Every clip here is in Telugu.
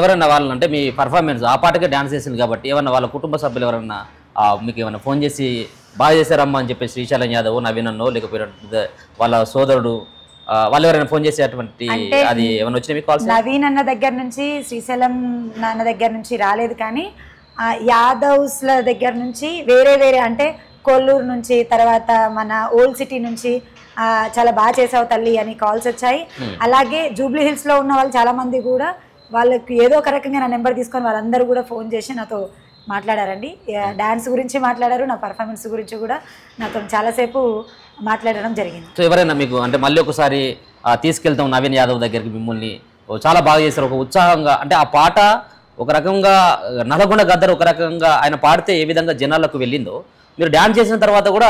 ఎవరన్నా వాళ్ళంటే మీ పర్ఫార్మెన్స్ ఆ పాటకే డాన్స్ చేసింది కాబట్టి ఏమన్నా వాళ్ళ కుటుంబ సభ్యులు ఎవరన్నా మీకు ఏమన్నా ఫోన్ చేసి బాగా చేశారమ్మా అని చెప్పేసి శ్రీశైలం యాదవ్ నవీనన్నో లేకపోతే వాళ్ళ సోదరుడు వాళ్ళు ఎవరైనా ఫోన్ చేసేటువంటి అంటే అది ఏమైనా వచ్చినాయి మీకు కాల్స్? నవీన్ అన్న దగ్గర నుంచి శ్రీశైలం నాన్న దగ్గర నుంచి రాలేదు, కానీ యాదవ్స్ల దగ్గర నుంచి వేరే వేరే అంటే కొల్లూరు నుంచి, తర్వాత మన ఓల్డ్ సిటీ నుంచి చాలా బాగా చేసావు తల్లి అని కాల్స్ వచ్చాయి. అలాగే జూబ్లీ హిల్స్లో ఉన్న వాళ్ళు చాలామంది కూడా వాళ్ళకి ఏదో ఒక రకంగా నా నెంబర్ తీసుకొని వాళ్ళందరూ కూడా ఫోన్ చేసి నాతో మాట్లాడారండి. డ్యాన్స్ గురించి మాట్లాడారు, నా పర్ఫార్మెన్స్ గురించి కూడా నాతో చాలాసేపు మాట్లాడడం జరిగింది. సో ఎవరైనా మీకు అంటే మళ్ళీ ఒకసారి తీసుకెళ్తాం నవీన్ యాదవ్ దగ్గరికి మిమ్మల్ని చాలా బాగా చేశారు ఒక ఉత్సాహంగా అంటే ఆ పాట ఒక రకంగా నల్గొండ గద్దర్ ఒక రకంగా ఆయన పాడితే ఏ విధంగా జనాలకు వెళ్ళిందో మీరు డాన్స్ చేసిన తర్వాత కూడా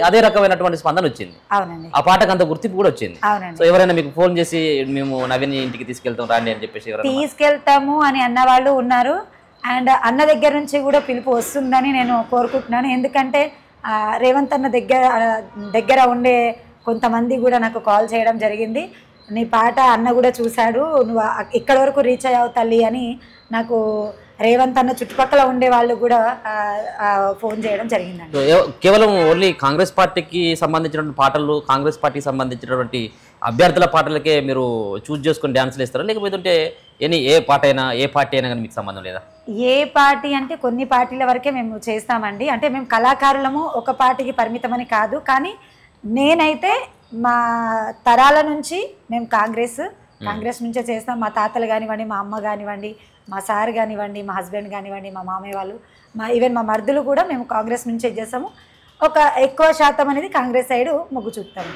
అదే రకమైనటువంటి స్పందన వచ్చింది. అవునండి, ఆ పాటకు అంత గుర్తింపు కూడా వచ్చింది. అవునండి. సో ఎవరైనా మీకు ఫోన్ చేసి మేము నవీన్ ఇంటికి తీసుకెళ్తాం రాండి అని చెప్పేసి తీసుకెళ్తాము అని అన్న వాళ్ళు ఉన్నారు. అండ్ అన్న దగ్గర నుంచి కూడా పిలుపు వస్తుందని నేను కోరుకుంటున్నాను. ఎందుకంటే రేవంత్ అన్న దగ్గర ఉండే కొంతమంది కూడా నాకు కాల్ చేయడం జరిగింది. నీ పాట అన్న కూడా చూశాడు, నువ్వు ఇక్కడ వరకు రీచ్ అయ్యావు తల్లి అని నాకు రేవంత్ అన్న చుట్టుపక్కల ఉండే వాళ్ళు కూడా ఫోన్ చేయడం జరిగిందండి. కేవలం ఓన్లీ కాంగ్రెస్ పార్టీకి సంబంధించినటువంటి పాటలు, కాంగ్రెస్ పార్టీకి సంబంధించినటువంటి అభ్యర్థుల పాటలకే మీరు చూస్ చేసుకుని డ్యాన్స్లు వేస్తారా, లేకపోతే ఏ పార్టీ అయినా కానీ మీకు సంబంధం లేదా? ఏ పార్టీ అంటే కొన్ని పార్టీల వరకే మేము చేస్తామండి. అంటే మేము కళాకారులము ఒక పార్టీకి పరిమితమని కాదు, కానీ నేనైతే మా తరాల నుంచి మేము కాంగ్రెస్ నుంచే చేస్తాం. మా తాతలు కానివ్వండి, మా అమ్మ కానివ్వండి, మా సార్ కానివ్వండి, మా హస్బెండ్ కానివ్వండి, మా మామయ్య వాళ్ళు, ఈవెన్ మా మర్దులు కూడా మేము కాంగ్రెస్ నుంచే చేస్తాము. ఒక ఎక్కువ శాతం అనేది కాంగ్రెస్ సైడ్ మొగ్గు చూపుతాము.